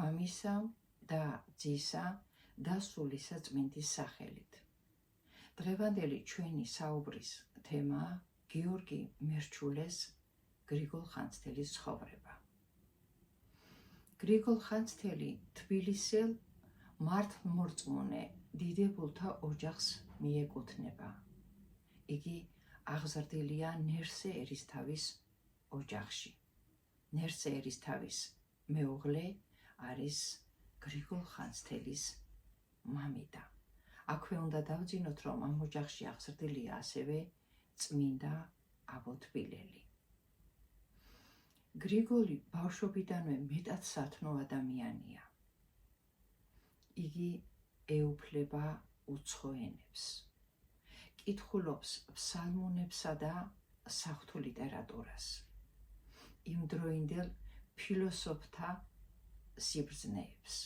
მამისა და ძისა და სულისა წმინდის სახელით. დღევანდელი ჩვენი საუბრის თემაა გიორგი მერჩულეს გრიგოლ ხანძთელის ცხოვრება. გრიგოლ ხანძთელი თბილისელ მართლმორწმუნე დიდებულთა ოჯახს მიეკუთვნება. იგი აღზრდილია ნერსე ერისთავის ოჯახში. ნერსე ერისთავის მეუღლე არის გრიგოლ ხანძთელის მამიდა. აქვე უნდა დავძინოთ, რომ ამ ოჯახში აღზრდილია ასევე წმინდა აბო-თბილელი. გრიგოლი ბავშვობიდანვე მეტად სათნო ადამიანია. იგი ეუფლება უცხო ენებს. კითხულობს ფსალმუნებსა და საღვთო ლიტერატურას. იმდროინდელ ფილოსოფთა სიბრძნეებს.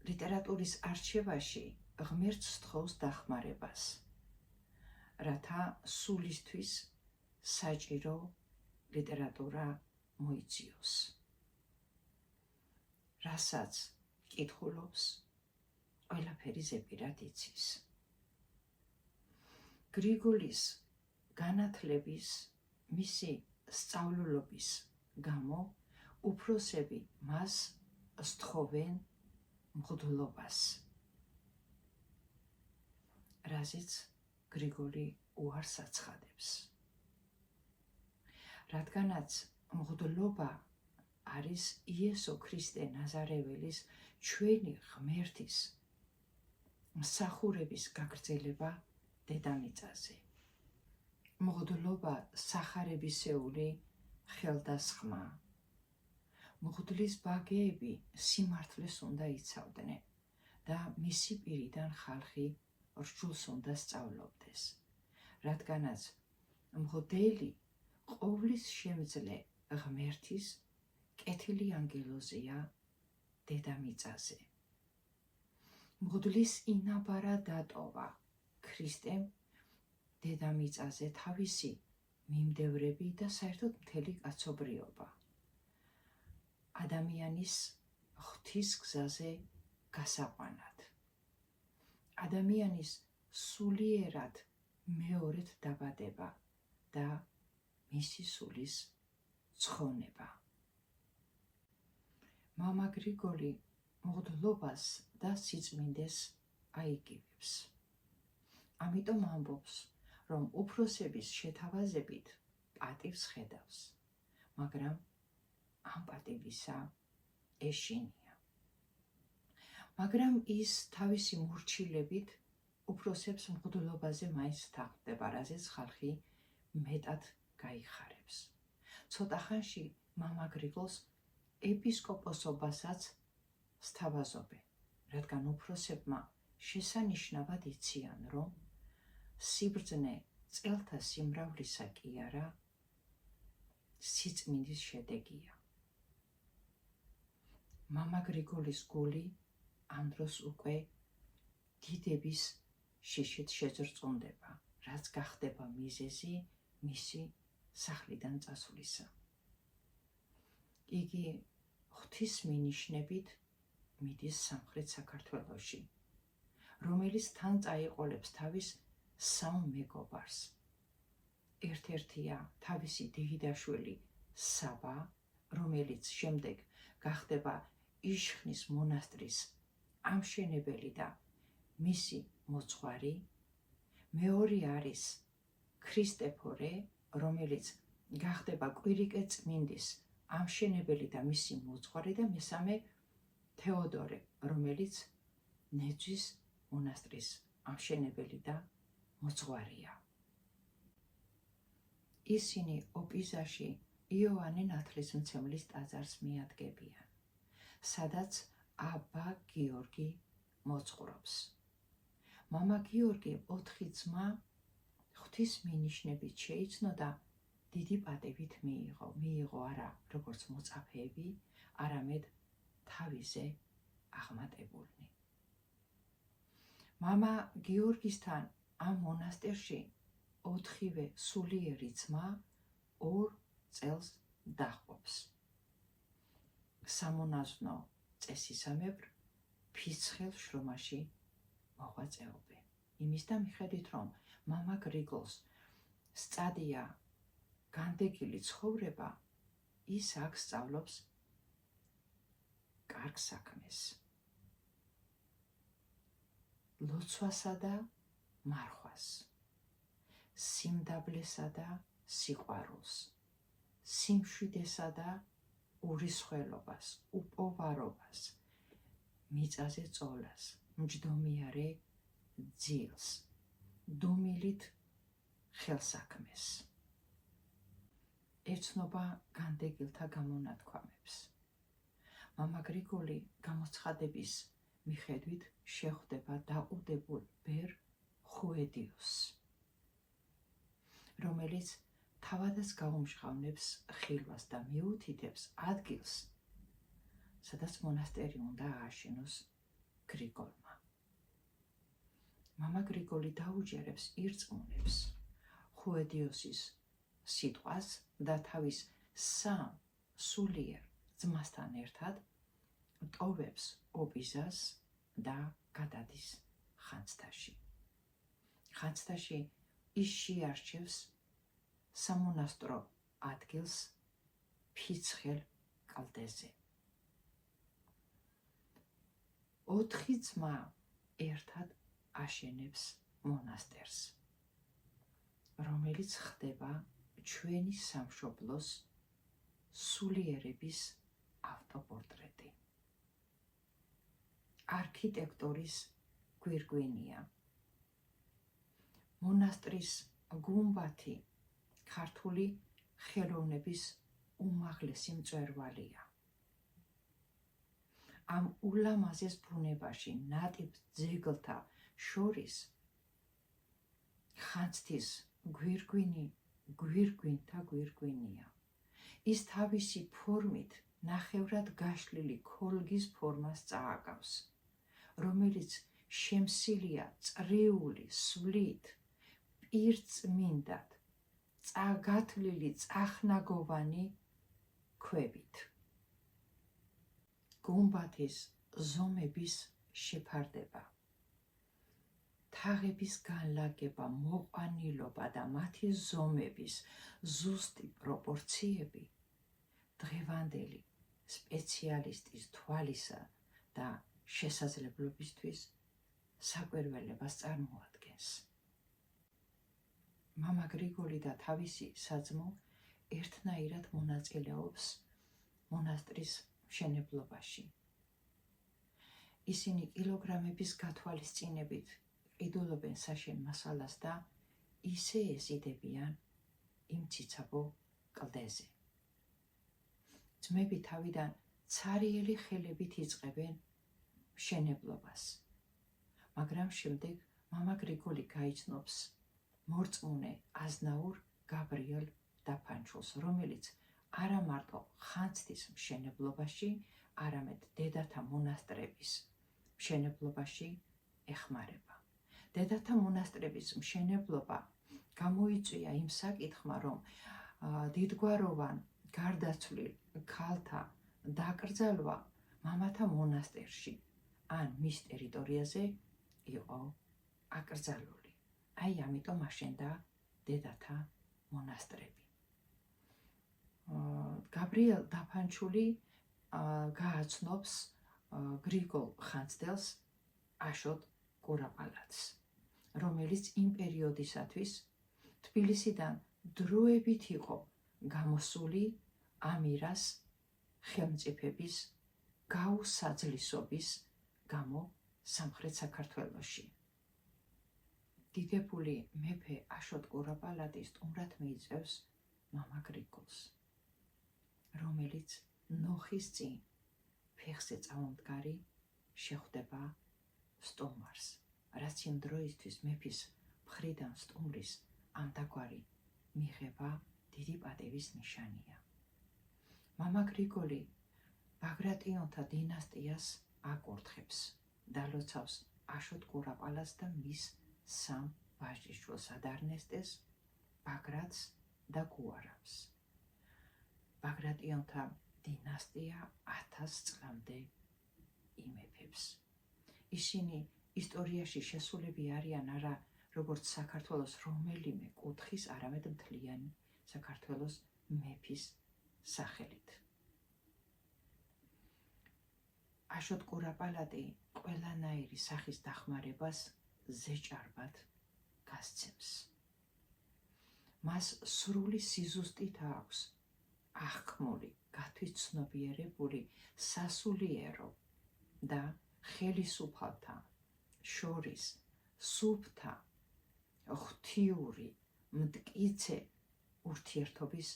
ლიტერატურის არჩევაში ღმერთს სთხოვს დახმარებას, რათა სულისთვის საჭირო ლიტერატურა მოიძიოს. რასაც კითხულობს, ყველაფერი ზეპირად იცის. გრიგოლის განათლების, მისი სწავლულობის გამო უფროსები მას სთხოვენ მღვდლობას, რაზეც გრიგოლი უარს აცხადებს. რადგანაც მღვდლობა არის იესო ქრისტე ნაზარეველის ჩვენი ღმერთის მსახურების გაგრძელება დედამიწაზე. მღვდლობა სახარებისეული ხელდასხმა. მღვდლის ბაგეები სიმართლეს უნდა იცავდნენ და მისი პირიდან ხალხი რჯულს უნდა სწავლობდეს, რადგანაც მღვდელი ყოვლის შემძლე ღმერთის კეთილი ანგელოზია დედამიწაზე. მღვდლის ინაბარა დატოვა ქრისტემ დედამიწაზე თავისი მიმდევრები და საერთოდ მთელი კაცობრიობა. ადამიანის ღვთის გზაზე გასაყვანად. ადამიანის სულიერად მეორედ დაბადება და მისი სულის ცხონება. მამა გრიგოლი მღვდლობას და სიწმინდეს აიგივებს. ამიტომ ამბობს, რომ უფროსების შეთავაზებით პატივს ხედავს, მაგრამ ამ პატივისა ეშინია. მაგრამ ის თავისი მორჩილებით უფროსებს მღვდლობაზე მაინც თანხმდება, რაზეც ხალხი მეტად გაიხარებს. ცოტა ხანში მამა გრიგოლს ეპისკოპოსობასაც სთავაზობენ, რადგან უფროსებმა შესანიშნავად იციან, რომ სიბრძნე წელთა სიმრავლისა კი არა, სიწმინდის შედეგია. მამა გრიგოლის გული ამ დროს უკვე დიდების შიშით შეძრწუნდება, რაც გახდება მიზეზი მისი სახლიდან წასვლისა. იგი ღვთის მინიშნებით მიდის სამხრეთ საქართველოში, რომელიც თან წაიყოლებს თავის სამ მეგობარს. ერთ-ერთია თავისი დეიდაშვილი საბა, რომელიც შემდეგ გახდება იშხნის მონასტრის ამშენებელი და მისი მოძღვარი. მეორე არის ქრისტეფორე, რომელიც გახდება კვირიკე წმინდის ამშენებელი და მისი მოძღვარი და მესამე თეოდორე, რომელიც ნეძვის მონასტრის ამშენებელი და მოძღვარია. ისინი ოპიზაში იოანე ნათლისმცემლის ტაძარს მიადგებიან, სადაც აბა გიორგი მოძღვრობს. მამა გიორგი 4 ძმა ღვთის მინიშნებით შეიცნო და დიდი პატივით მიიღო არა როგორც მოწაფეები, არამედ თავიზე აღმატებულნი. მამა გიორგისთან ამ მონასტერში 4-ვე სულიერი ძმა 2 წელს დაჰყოფს. სამონაზვნო წესისამებრ ფიცხელ შრომაში მოღვაწეობენ. იმის და მიხედვით, რომ მამა გრიგოლს სწადია განდეგილი ცხოვრება, ის აქ სწავლობს კარგ საქმეს, ლოცვასა და მარხვას, სიმდაბლესა და სიყვარულს, სიმშვიდესა და ურისხველობას, უპოვარობას, მიწაზე წოლას, მჯდომიარე ძილს, დუმილით ხელსაქმეს. ეცნობა განდეგილთა გამონათქვამებს. მამა გრიგოლი გამოცხადების მიხედვით შეხვდება დაუდებულ ბერ ხუედიოსს, რომელიც თავადაც გაუმჟღავნებს ხილვას და მიუთითებს ადგილს, სადაც მონასტერი უნდა ააშენოს გრიგოლმა. მამა გრიგოლი დაუჯერებს ირწმუნებს ხუედიოსის სიტყვას და თავის სამ სულიერ ძმასთან ერთად ტოვებს ოპიზას და გადადის ხანძთაში. ხანძთაში ის შეარჩევს სამონასტრო ადგილს ფიცხელ კლდეზე. 4 ძმა ერთად აშენებს მონასტერს, რომელიც ხდება ჩვენი სამშობლოს სულიერების ავტოპორტრეტი. არქიტექტორის გვირგვინია. მონასტრის გუმბათი ქართული ხელოვნების უმაღლესი მწვერვალია. ამ ულამაზეს ბუნებაში ნატიფ ძეგლთა შორის ხანძთის გვირგვინი გვირგვინთა გვირგვინია. ის თავისი ფორმით ნახევრად გაშლილი ქოლგის ფორმას წააგავს, რომელიც შემსილია წრიული სვლით, პირწმინდად წაგათლილი წახნაგოვანი ქვებით. გუმბათის ზომების შეფარდება, თაღების განლაგება, მოყვანილობა და მათი ზომების ზუსტი პროპორციები დღევანდელი სპეციალისტის თვალისა და შესაძლებლობისთვის საკვირველებას წარმოადგენს. მამა გრიგოლი და თავისი საძმო ერთნაირად მონაწილეობს მონასტრის მშენებლობაში. ისინი კილოგრამების გათვალისწინებით ყიდულობენ საშენ მასალას და ისე ეზიდებიან იმ ციცაბო კლდეზე. ძმები თავიდან ცარიელი ხელებით იწყებენ მშენებლობას, მაგრამ შემდეგ მამა გრიგოლი გაიცნობს მორწმუნე აზნაურ გაბრიელ დაფანჩულს, რომელიც არა მარტო ხანძთის მშენებლობაში, არამედ დედათა მონასტრების მშენებლობაში ეხმარება. დედათა მონასტრების მშენებლობა გამოიწვია იმ საკითხმა, რომ დიდგვაროვან გარდაცვლილ ქალთა დაკრძალვა მამათა მონასტერში ან მის ტერიტორიაზე იყო აკრძალული. აი ამიტომ აშენდა დედათა მონასტრები. გაბრიელ დაფანჩული გააცნობს გრიგოლ ხანძთელს აშოტ კურაპალატს, რომელიც იმ პერიოდისათვის თბილისიდან დროებით იყო გამოსული ამირას ხელმწიფების გაუსაძლისობის გამო სამხრეთ საქართველოში. დიდებული მეფე აშოტ კურაპალატი სტუმრად მიიწევს მამა გრიგოლს, რომელიც ნოხის წინ ფეხზე წამომდგარი შეხვდება სტუმარს, რაც იმ დროისთვის მეფის მხრიდან სტუმრის ამდაგვარი მიღება დიდი პატევის ნიშანია. მამა გრიგოლი ბაგრატიონთა დინასტიას აკურთხებს, დალოცავს აშოტ კურაპალატს და მის 3 ვაჟიშვილს, ადარნესტეს, ბაგრატს და გუარამს. ბაგრატიონთა დინასტია 1000 წლამდე იმეფებს. ისინი ისტორიაში შესულები არიან არა როგორც საქართველოს რომელიმე კუთხის, არამედ მთლიანი საქართველოს მეფის სახელით. აშოტ კურაპალატი ყველანაირი სახის დახმარებას ზეჭარბად გასცემს. მას სრული სიზუსტით აქვს აღქმული, გათვითცნობიერებული სასულიერო და ხელისუფალთა შორის სუფთა, ღვთიური, მტკიცე ურთიერთობის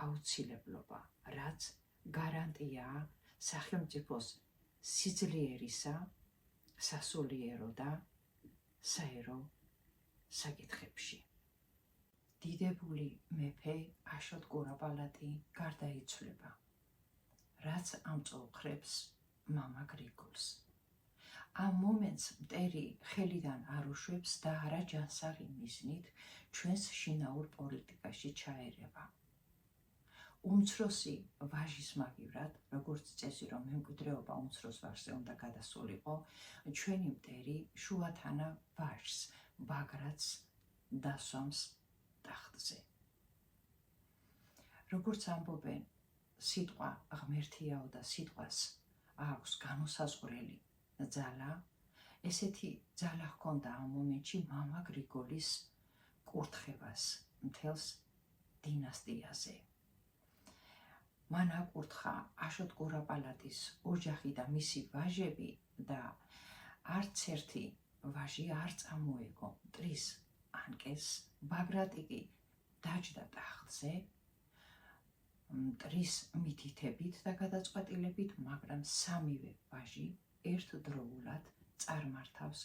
აუცილებლობა, რაც გარანტიაა სახელმწიფოს სიძლიერისა, სასულიერო და საერო საკითხებში. დიდებული მეფე აშოტ კურაპალატი გარდაიცვლება, რაც ამწუხრებს მამა გრიგოლს. ამ მომენტს მტერი ხელიდან არ უშვებს და არა ჯანსაღი მიზნით ჩვენს შინაურ პოლიტიკაში ჩაერევა. უმცროსი ვაჟის მაგივრად, როგორც წესი რომ მემკვიდრეობა უმცროს ვაჟზე უნდა გადასულიყო, ჩვენი მტერი შუათანა ვაჟს, ბაგრატს დასვამს ტახტზე. როგორც ამბობენ, სიტყვა ღმერთიაო და სიტყვას აქვს განუსაზღვრელი ძალა, ესეთი ძალა ჰქონდა ამ მომენტში მამა გრიგოლის კურთხევას მთელს დინასტიაზე. მან აკურთხა აშოტ კურაპალატის ოჯახი და მისი ვაჟები და არც ერთი ვაჟი არ წამოეგო მტრის ანკეს. ბაგრატი კი დაჯდა ტახტზე მტრის მითითებით და გადაწყვეტილებით, მაგრამ სამივე ვაჟი ერთდროულად წარმართავს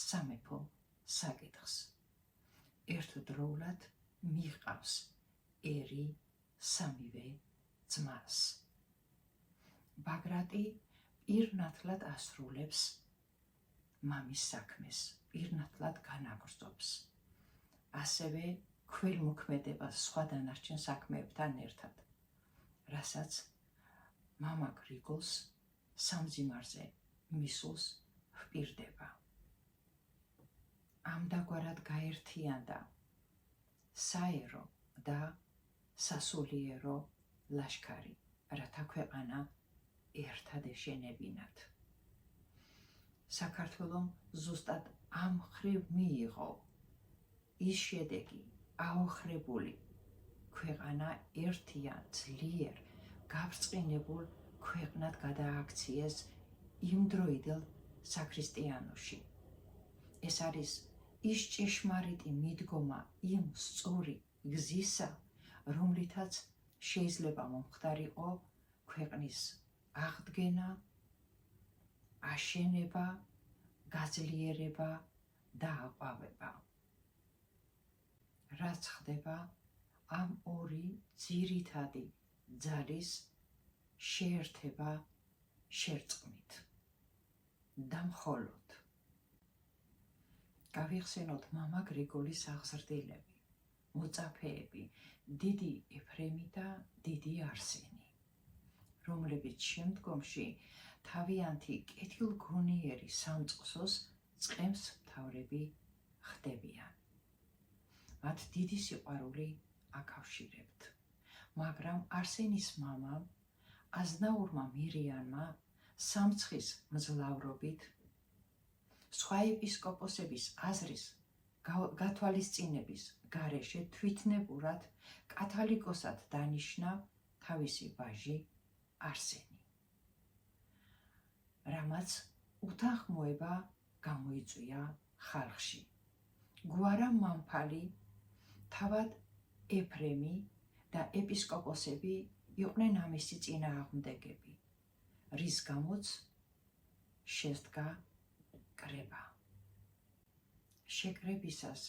სამეფო საკითხს. ერთდროულად მიჰყავს ერი სამივე ძმას. ბაგრატი პირნათლად ასრულებს მამის საქმეს, პირნათლად განაგრძობს. ასევე ქველმოქმედებას სხვა დანარჩენ საქმეებთან ერთად, რასაც მამა გრიგოლს სამძიმარზე მისულს ჰპირდება. ამდაგვარად გაერთიანდა საერო და სასულიერო ლაშქარი, რათა ქვეყანა ერთად ეშენებინათ. საქართველომ ზუსტად ამ მხრივ მიიღო ის შედეგი, აოხრებული ქვეყანა ერთიან, ძლიერ, გაბრწყინებულ ქვეყნად გადააქციეს იმდროიდელ საქრისტიანოში. ეს არის ის ჭეშმარიტი მიდგომა იმ სწორი გზისა, რომლითაც შეიძლება მომხდარიყო ქვეყნის აღდგენა, აშენება, გაძლიერება და აყვავება. რაც ხდება ამ ორი ძირითადი ძალის შეერთება შერწყმით და მხოლოდ. გავიხსენოთ მამა გრიგოლის აღზრდილები, მოწაფეები, დიდი ეფრემი და დიდი არსენი, რომლებიც შემდგომში თავიანთი კეთილგონიერი სამწყსოს წყემს მთავრები ხდებიან. მათ დიდი სიყვარული აკავშირებთ, მაგრამ არსენის მამამ, აზნაურმა მირიანმა სამცხის მძლავრობით, სხვა ეპისკოპოსების აზრის გათვალისწინების გარეშე თვითნებურად კათალიკოსად დანიშნა თავისი ვაჟი არსენი, რამაც უთანხმოება გამოიწვია ხალხში. გვარა მამფალი, თავად ეფრემი და ეპისკოპოსები იყვნენ ამისი წინააღმდეგები, რის გამოც შესდგა კრება. შეკრებისას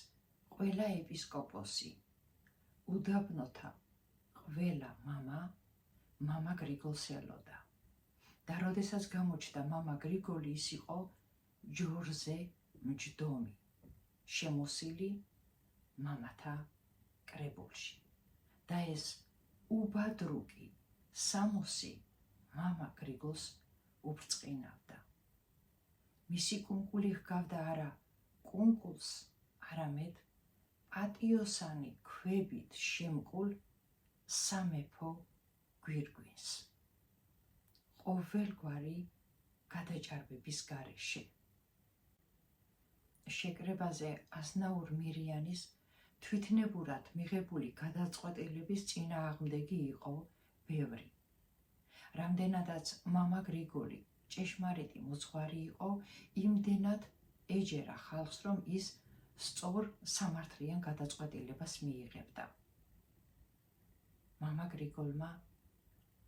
ყველა ეპისკოპოსი, უდაბნოთა ყველა მამა გრიგოლს ელოდა და როდესაც გამოჩნდა მამა გრიგოლი, ის იყო ჯორზე მჯდომი, შემოსილი მამათა კრებულში და ეს უბადრუკი სამოსი მამა გრიგოლს უბრწყინავდა. მისი კუნკული ჰგავდა არა კუნკულს, არამედ პატიოსანი ქვებით შემკულ სამეფო გვირგვინს. ყოველგვარი გადაჭარბების გარეშე. შეკრებაზე აზნაურ მირიანის თვითნებურად მიღებული გადაწყვეტილების წინააღმდეგი იყო ბევრი. რამდენადაც მამა გრიგოლი ჭეშმარიტი მოძღვარი იყო, იმდენად ეჯერა ხალხს, რომ ის სწორ სამართლიან გადაწყვეტილებას მიიღებდა. მამა გრიგოლმა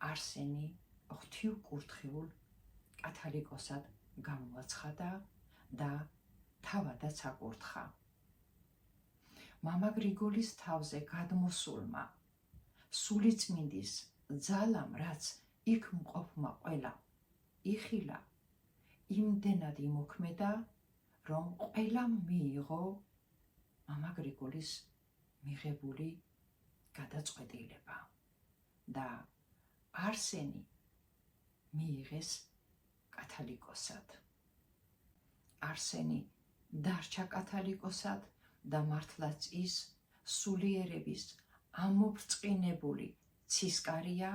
არსენი ღვთივკურთხეულ კათალიკოსად გამოაცხადა და თავადაც აკურთხა. მამა გრიგოლის თავზე გადმოსულმა სულიწმინდის ძალამ, რაც იქ მყოფმა ყველამ იხილა, იმდენად იმოქმედა, რომ ყველამ მიიღო მამა გრიგოლის მიღებული გადაწყვეტილება და არსენი მიიღეს კათალიკოსად. არსენი დარჩა კათალიკოსად და მართლაც ის სულიერების ამობრწყინებული ცისკარია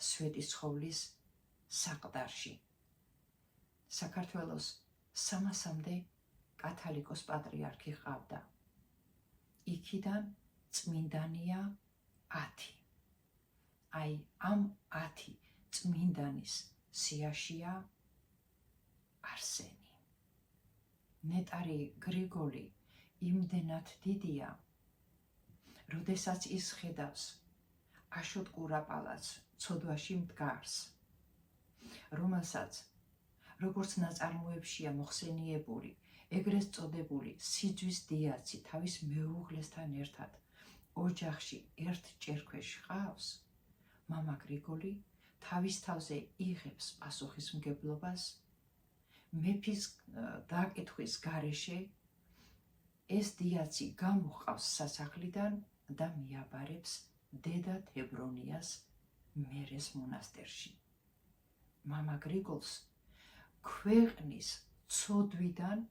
სვეტიცხოვლის საყდარში. საქართველოს 300-მდე კათალიკოს პატრიარქი ჰყავდა. იქიდან წმინდანია 10. აი ამ 10 წმინდანის სიაშია არსენი. ნეტარი გრიგოლი იმდენად დიდია, როდესაც ის ხედავს აშოტ კურაპალაც ცოდვაში მდგარს, რომელსაც როგორც ნაწარმოებშია მოხსენიებული, ეგრეთ წოდებული სიძვის დიაცი თავის მეუღლესთან ერთად ოჯახში ერთ ჭერქვეშ ჰყავს, მამა გრიგოლი თავის თავზე იღებს პასუხისმგებლობას მეფის დაკითხვის გარეშე ეს დიაცი გამოჰყავს სასახლიდან და მიაბარებს დედა თებრონიას მერეს მონასტერში. მამა გრიგოლს ქვეყნის ცოდვიდან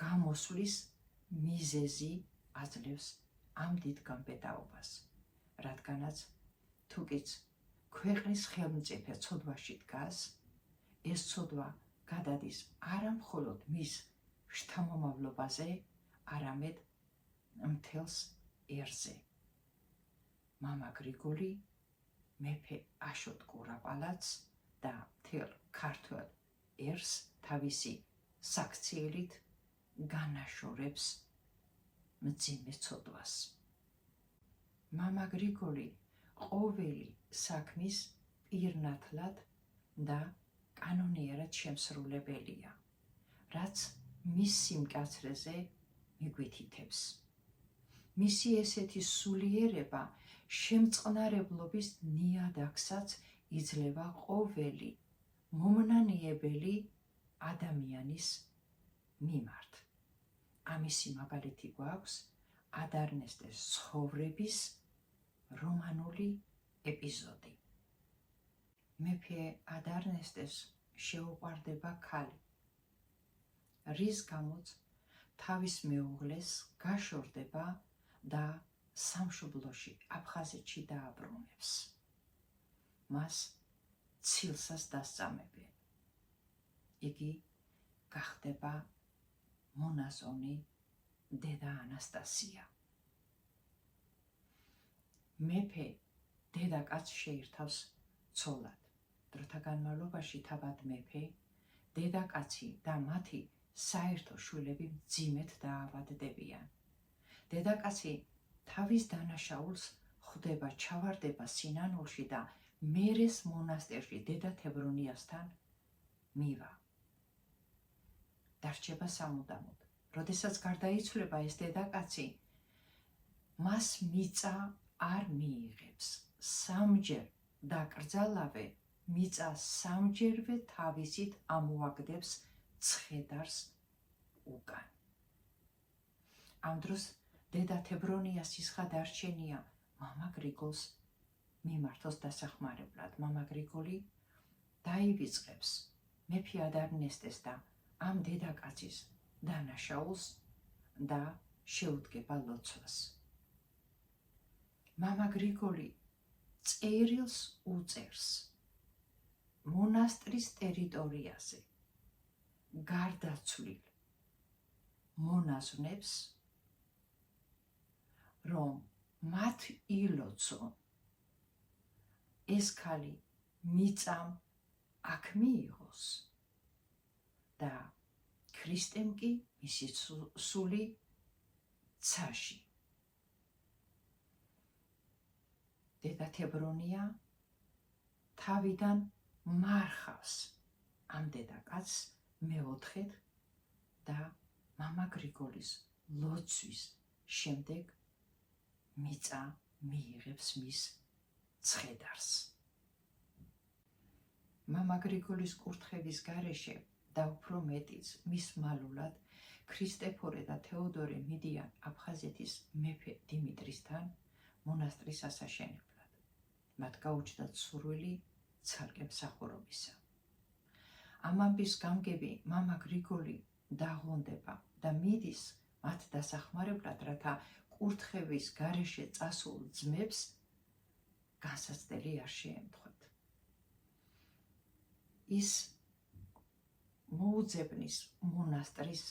გამოსვლის მიზეზი აძლევს ამ დიდ გამბედაობას, რადგანაც თუკიც ქვეყნის ხელმწიფე ცოდვაში დგას, ეს ცოდვა გადადის არა მხოლოდ მის შთამომავლობაზე, არამედ მთელს ერზე. მამა გრიგოლი მეფე აშოტ კურაპალაც და მთელ ქართველ ერს თავისი საქციელით განაშორებს მძიმე ცოდვას. მამა გრიგოლი ყოველი საქმის პირნათლად და კანონიერად შემსრულებელია, რაც მის სიმკაცრეზე მიგვითითებს. მისი ესეთი სულიერება შემწყნარებლობის ნიადაგსაც იძლევა ყოველი მომნანიებელი ადამიანის მიმართ. ამისი მაგალითი გვაქვს ადარნესტეს ცხოვრების რომანული ეპიზოდი. მეფე ადარნესტეს შეუყვარდება ქალი, რის გამოც თავის მეუღლეს გაშორდება და სამშობლოში აფხაზეთში დააბრუნებს. მას ცილსას დასწამებენ. იგი გახდება მონაზონი დედა ანასტასია. მეფე დედაკაცს შეირთავს ცოლად. დროთა განმავლობაში თავად მეფე, დედაკაცი და მათი საერთო შვილები მძიმედ დაავადდებიან. დედაკაცი თავის დანაშაულს ხვდება ჩავარდება სინანულში და მერეს მონასტერში დედა თებრონიასთან მივა. დარჩება სამუდამოდ. როდესაც გარდაიცვლება ეს დედაკაცი, მას მიწა არ მიიღებს. სამჯერ დაკრძალავე მიწა სამჯერვე თავისით ამოაგდებს ცხედარს უკან. ამ დროს დედა თებრონიას სისხლად არჩენია მამა გრიგოლს მიმართოს დასახმარებლად. მამა გრიგოლი დაივიწყებს მეფე ადარნესტეს და ამ დედაკაცის დანაშაულს და შეუდგება ლოცვას. მამა გრიგოლი წერილს უწერს მონასტრის ტერიტორიაზე გარდაცვლილ მონაზვნებს, რომ მათ ილოცონ ეს ქალი მიწამ აქ მიიღოს და ქრისტემ კი მისი სული ცაში. დედა თებრონია თავიდან მარხავს ამ დედაკაცს მეოთხედ და მამა გრიგოლის ლოცვის შემდეგ მიწა მიიღებს მის ცხედარს. მამა გრიგოლის კურთხევის გარეშე და უფრო მეტიც მის მალულად ქრისტეფორე და თეოდორე მიდიან აფხაზეთის მეფე დიმიტრისთან მონასტრის ასაშენებლად. მათ გაუჩნდათ სურვილი ცალკე მსახურობისა. ამ ამბის გამგები მამა გრიგოლი დაღონდება და მიდის მათ დასახმარებლად, რათა კურთხევის გარეშე წასულ ძმებს განსაცდელი არ შეემთხვათ. ის მოუძებნის მონასტრის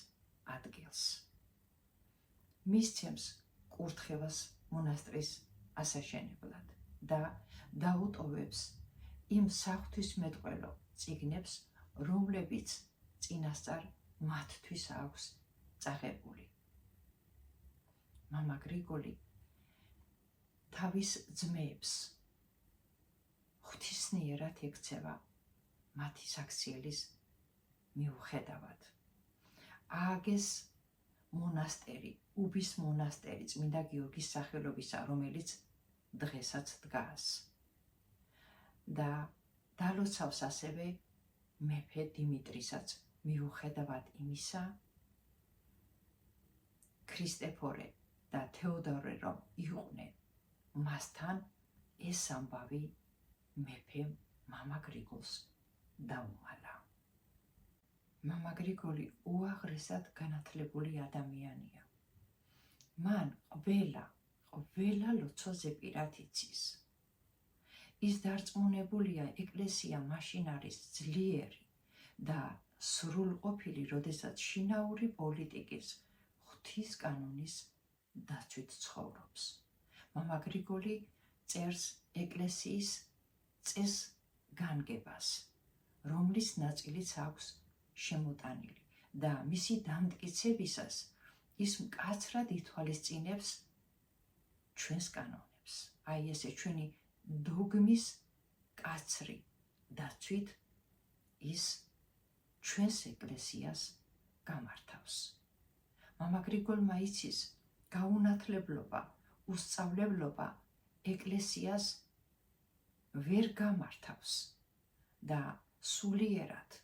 ადგილს. მისცემს კურთხევას მონასტრის ასაშენებლად და დაუტოვებს იმ საღვთისმეტყველო წიგნებს, რომლებიც წინასწარ მათთვის აქვს წაღებული. მამა გრიგოლი თავის ძმებს ღვთისნიერად ექცევა მათი საქციელის მიუხედავად. ააგეს მონასტერი, უბის მონასტერი წმინდა გიორგის სახელობისა, რომელიც დღესაც დგას. და დალოცავს ასევე მეფე დიმიტრისაც, მიუხედავად იმისა, ქრისტეფორე და თეოდორე რომ იყვნენ მასთან, ეს ამბავი მეფემ მამა გრიგოლს დაუმალა. მამა გრიგოლი უაღრესად განათლებული ადამიანია. მან ყველა ლოცვაზე პირად იცის. ის დარწმუნებულია, ეკლესია მაშინ არის ძლიერი და სრულყოფილი, როდესაც შინაური პოლიტიკის ღვთის კანონის დაცვით ცხოვრობს. მამა გრიგოლი წერს ეკლესიის წესგანგებას, რომლის ნაწილიც აქვს შემოტანილი და მისი დამტკიცებისას ის მკაცრად ითვალისწინებს ჩვენს კანონებს. აი ესე ჩვენი დოგმის კაცრი დაცვით ის ჩვენს ეკლესიას გამართავს. მამა გრიგოლმა იცის გაუნათლებლობა, უსწავლებლობა ეკლესიას ვერ გამართავს და სულიერად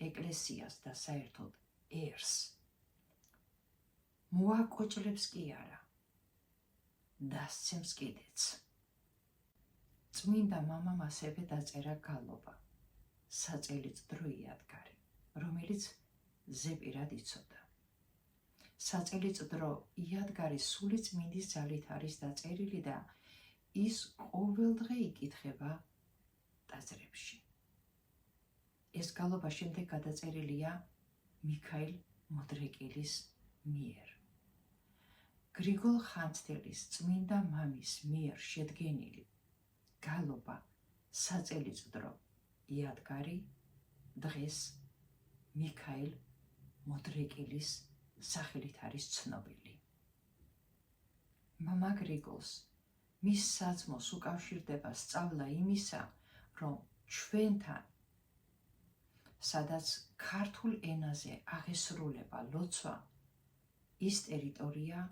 ეკლესიას და საერთოდ ერს მოაკოჭლებს კი არა, დასცემს კიდეც. წმინდა მამამ ასევე დაწერა გალობა, საწელიწდრო იადგარი, რომელიც ზეპირად იცოდა. საწელიწდრო იადგარი სული წმინდის ძალით არის დაწერილი და ის ყოველდღე იკითხება ტაძრებში. ეს გალობა შემდეგ გადაწერილია მიქაილ მოდრეკილის მიერ. გრიგოლ ხანძთელის წმინდა მამის მიერ შედგენილი გალობა საწელიწდრო იადგარი დღეს მიქაილ მოდრეკილის სახელით არის ცნობილი. მამა გრიგოლს მის საძმოს უკავშირდება სწავლა იმისა, რომ ჩვენთან, სადაც ქართულ ენაზე აღესრულება ლოცვა, ის ტერიტორია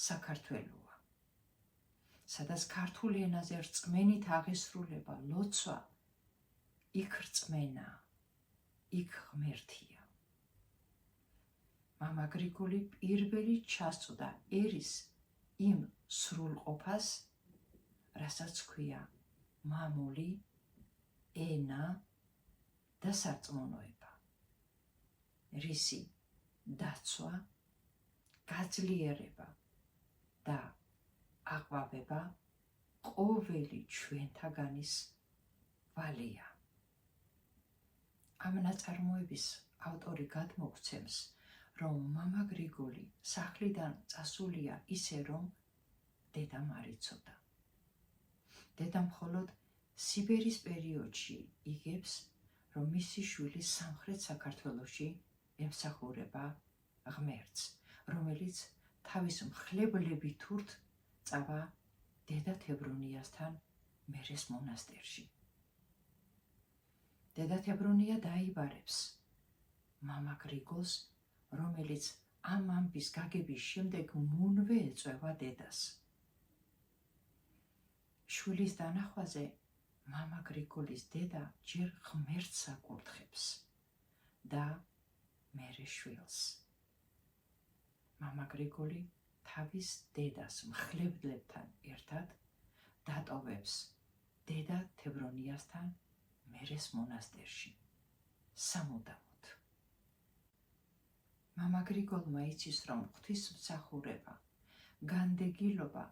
საქართველოა. სადაც ქართულ ენაზე რწმენით აღესრულება ლოცვა, იქ რწმენა, იქ ღმერთია. მამა გრიგოლი პირველი ჩასწვდა ერის იმ სრულყოფას, რასაც ქვია მამული, ენა და სარწმუნოება, რისი დაცვა, გაძლიერება და აყვავება ყოველი ჩვენთაგანის ვალია. ამ ნაწარმოების ავტორი გადმოგვცემს, რომ მამა გრიგოლი სახლიდან წასულია ისე, რომ დედამ არ იცოდა. დედა მხოლოდ სიბერის პერიოდში იგებს, რომ მისი შვილი სამხრეთ საქართველოში ემსახურება ღმერთს, რომელიც თავის მხლებლებითურთ წავა დედა თებრუნიასთან მერეს მონასტერში. დედა თებრუნია დაიბარებს მამა გრიგოლს, რომელიც ამ ამბის გაგების შემდეგ მუნვე ეწვევა დედას. შვილის დანახვაზე მამა გრიგოლის დედა ჯერ ღმერთს აკურთხებს და მერე შვილს. მამა გრიგოლი თავის დედას მხლებლებთან ერთად დატოვებს დედა თებრონიასთან მერეს მონასტერში, სამუდამოდ. მამა გრიგოლმა იცის, რომ ღვთისმსახურება, განდეგილობა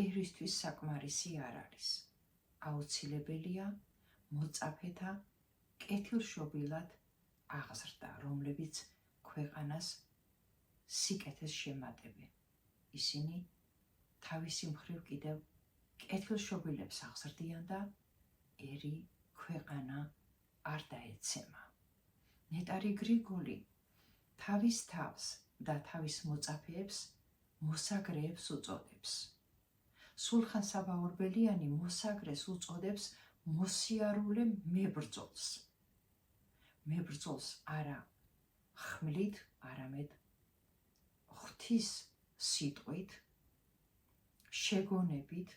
ერისთვის საკმარისი არ არის. აუცილებელია მოწაფეთა კეთილშობილად აღზრდა, რომლებიც ქვეყანას სიკეთეს შემატებენ. ისინი თავისი მხრივ კიდევ კეთილშობილებს აღზრდიან და ერი ქვეყანა არ დაეცემა. ნეტარი გრიგოლი თავის თავს და თავის მოწაფეებს მოსაგრეებს უწოდებს. სულხან საბაურბელიანი მოსაგრეს უწოდებს მოსიარულე მებრძოლს. მებრძოლს არა ხმლით, არამედ ღვთის სიტყვით, შეგონებით,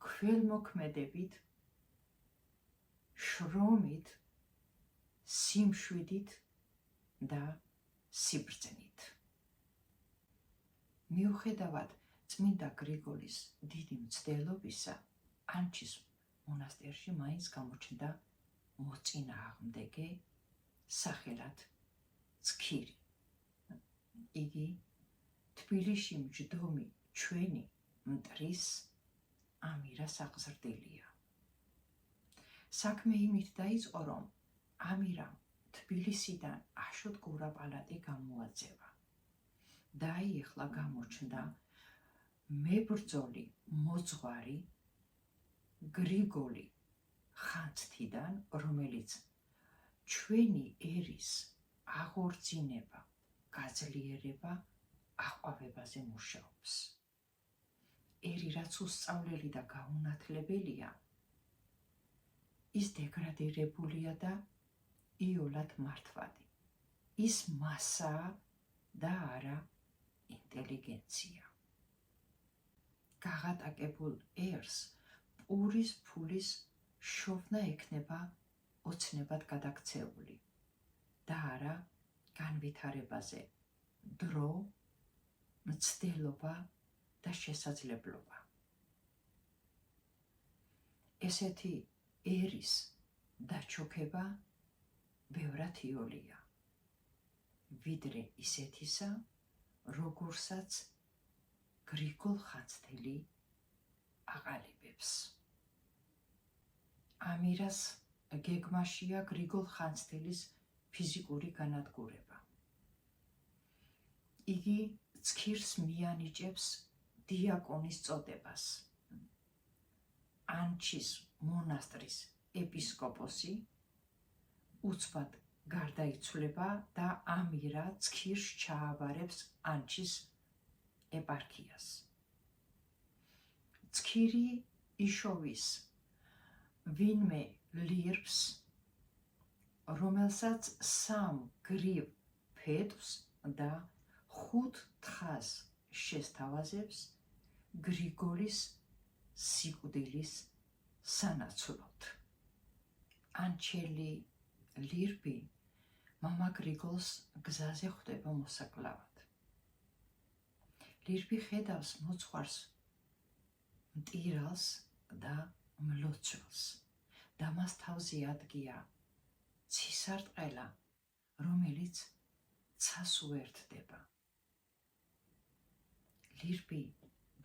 ქველმოქმედებით, შრომით, სიმშვიდით და სიბრძნით. მიუხედავად წმინდა გრიგოლის დიდი მცდელობისა, ანჩის მონასტერში მაინც გამოჩნდა მოწინააღმდეგე, სახელად ცქირი. იგი თბილისში მჯდომი ჩვენი მტრის ამირას აღზრდილია. საქმე იმით დაიწყო, რომ ამირამ თბილისიდან აშოტ კურაპალატი გამოაძევა. დაიეხლა გამოჩნდა მებრძოლი მოძღვარი გრიგოლი ხანძთიდან, რომელიც ჩვენი ერის აღორძინება, გაძლიერება, აყვავებაზე მუშაობს. ერი რაც უსწავლელი და გაუნათლებელია, ის დეგრადირებულია და იოლად მართვადი. ის მასაა და არა ინტელიგენცია. გაღატაკებულ ერს პურის ფულის შოვნა ექნება ოცნებად გადაქცეული და არა განვითარებაზე დრო, მცდელობა და შესაძლებლობა. ესეთი ერის დაჩოქება ბევრად იოლია, ვიდრე ისეთისა, როგორსაც გრიგოლ ხანძთელი აყალიბებს. ამირას გეგმაშია გრიგოლ ხანძთელის ფიზიკური განადგურება. იგი ცქირს მიანიჭებს დიაკონის წოდებას. ანჩის მონასტრის ეპისკოპოსი უცბად გარდაიცვლება და ამირა ცქირს ჩააბარებს ანჩის ეპარქიას. ცქირი იშოვის ვინმე ლირბს, რომელსაც სამ გრივ ფეტვს და 5 თხას შესთავაზებს გრიგოლის სიკვდილის სანაცვლოდ. ანჩელი ლირბი მამა გრიგოლს გზაზე ხვდება მოსაკლავად. ლირბი ხედავს მოძღვარს მტირალს და მლოცველს და მას თავზე ადგია ცისარტყელა, რომელიც ცას უერთდება. ლირბი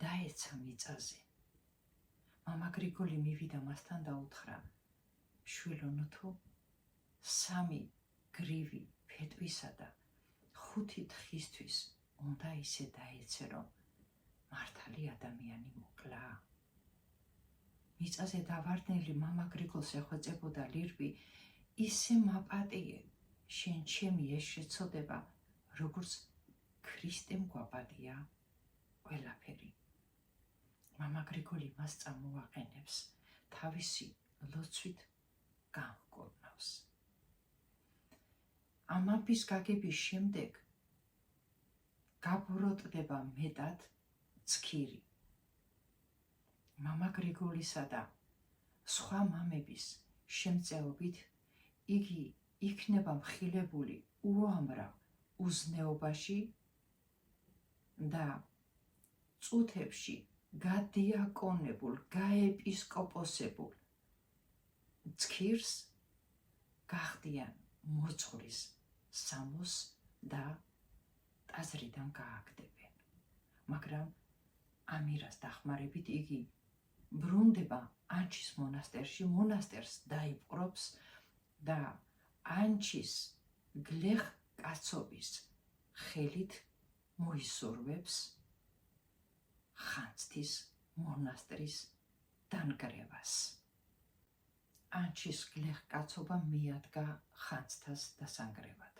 დაეცა მიწაზე. მამა გრიგოლი მივიდა მასთან და უთხრა: შვილონო, თუ 3 გრივი ფეტვისა და 5 თხისთვის უნდა ისე დაეცე, რომ მართალი ადამიანი მოკლა. მიწაზე დავარდნილი მამა გრიგოლს ეხვეწებოდა ლირბი: ისე მაპატიე, შენ ჩემი ეს შეცოდება, როგორც ქრისტემ გვაპატია ყველაფერი. მამა გრიგოლი მას წამოაყენებს, თავისი ლოცვით გამჰკურნავს. ამების გაგების შემდეგ გაბროტდება მეტად ცქირი. მამა გრიგოლისა და სხვა მამების შემწეობით იგი იქნება მხილებული უამრავ უზნეობაში და წუთებში გადიაკონებულ, გაეპისკოპოსებულ ცქირს გახდიან მოძღვრის სამოს და ტაძრიდან გააგდებენ. მაგრამ ამირას დახმარებით იგი ბრუნდება ანჩის მონასტერში, მონასტერს დაიპყრობს და ანჩის გლეხ კაცობის ხელით მოისურვებს ხანძთის მონასტრის დანგრევას. ანჩის გლეხ კაცობა მიადგა ხანძთას დასანგრევად.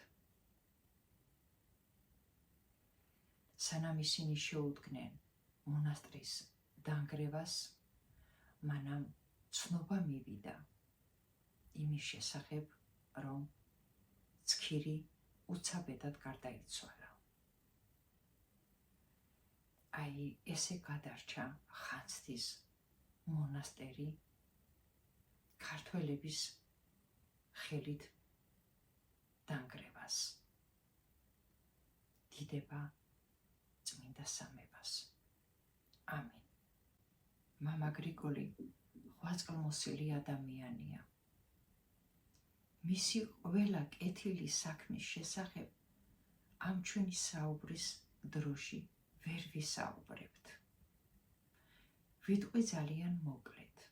სანამ ისინი შეუდგნენ მონასტრის დანგრევას, მანამ ცნობა მივიდა იმის შესახებ, რომ ცქირი უცაბედად გარდაიცვალა. აი ესე გადარჩა ხანძთის მონასტერი ქართველების ხელით დანგრევას. დიდება წმინდა სამებას. ამინ. მამა გრიგოლი ღვაწლმოსილი ადამიანია. მისი ყველა კეთილი საქმის შესახებ ამ ჩვენი საუბრის დროში ვერ ვისაუბრებთ. ვიტყვი ძალიან მოკლედ.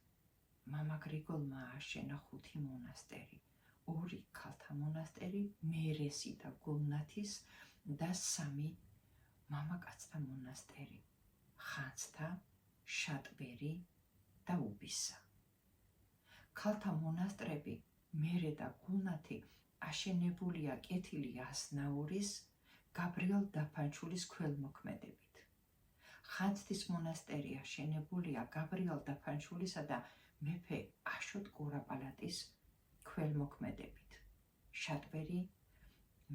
მამა გრიგოლმა ააშენა 5 მონასტერი, 2 ქალთა მონასტერი, მერესი და გულნათის და 3 მამაკაცთა მონასტერი, ხანძთა, შატბერი და უბისა. ქალთა მონასტრები მერე და გულნათი აშენებულია კეთილი აზნაურის, გაბრიელ დაფანჩულის ქველმოქმედებით. ხანძთის მონასტერი აშენებულია გაბრიელ დაფანჩულისა და მეფე აშოტ კურაპალატის ქველმოქმედებით. შატბერი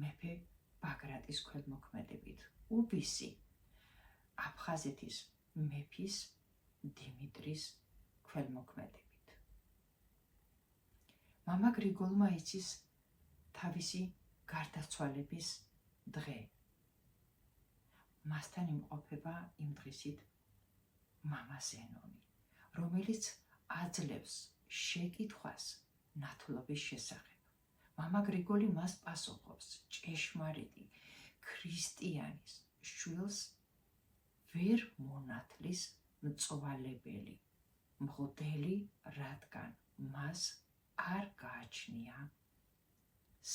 მეფე ბაგრატის ქველმოქმედებით. უბისი აფხაზეთის მეფის დიმიტრის ქველმოქმედებით. მამა გრიგოლმა იცის თავისი გარდაცვალების დღე. მასთან იმყოფება იმ დღისით მამა ზენონი, რომელიც აძლევს შეკითხვას ნათლობის შესახებ. მამა გრიგოლი მას პასუხობს: ჭეშმარიტი ქრისტიანის შვილს ვერ მონათლის მწვალებელი მღვდელი, რადგან მას არ გააჩნია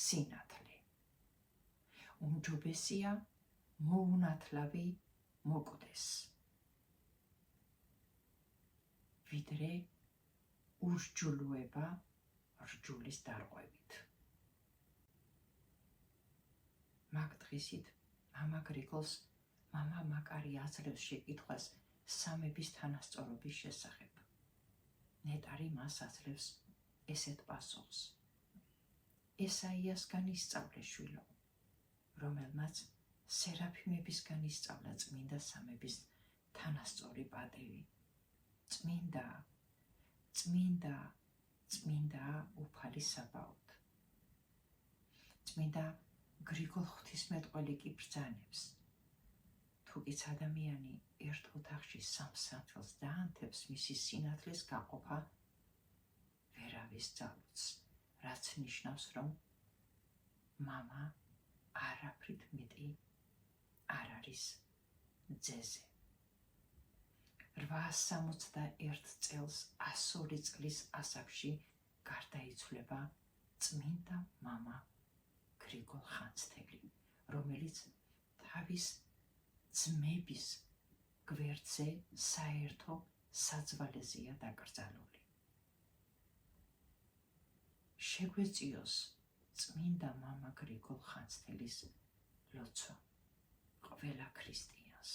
სინათლე. უმჯობესია მოუნათლავი მოკვდეს, ვიდრე ურსჯულოება რჯულის დარღვევით. მაგ დღისით მამა გრიგოლს მამა მაკარი აძლევს შეკითხვას სამების თანასწორობის შესახებ. ნეტარი მას აძლევს ესეთ პასუხს: ესაიასგან ისწავლე შვილო, რომელმაც სერაფიმებისგან ისწავლა წმინდა სამების თანასწორი პატივი. წმინდა, წმინდა, წმინდა უფალი საბაოდ. წმინდა გრიგოლ ღვთისმეტყველი კი ბრძანებს: თუკიც ადამიანი ერთ ოთახში 3 სანთელს დაანთებს, მისი სინათლის გაყოფა თავის ძალუც, რაც ნიშნავს, რომ მამა არაფრით მეტი არ არის ძეზე. 861 წელს 102 წლის ასაკში გარდაიცვლება წმინდა მამა გრიგოლ ხანძთელი, რომელიც თავის ძმების გვერდზე საერთო საძვალეზეა დაკრძალული. შეგვეწიოს წმინდა მამა გრიგოლ ხანძთელის ლოცვა ყველა ქრისტიანს.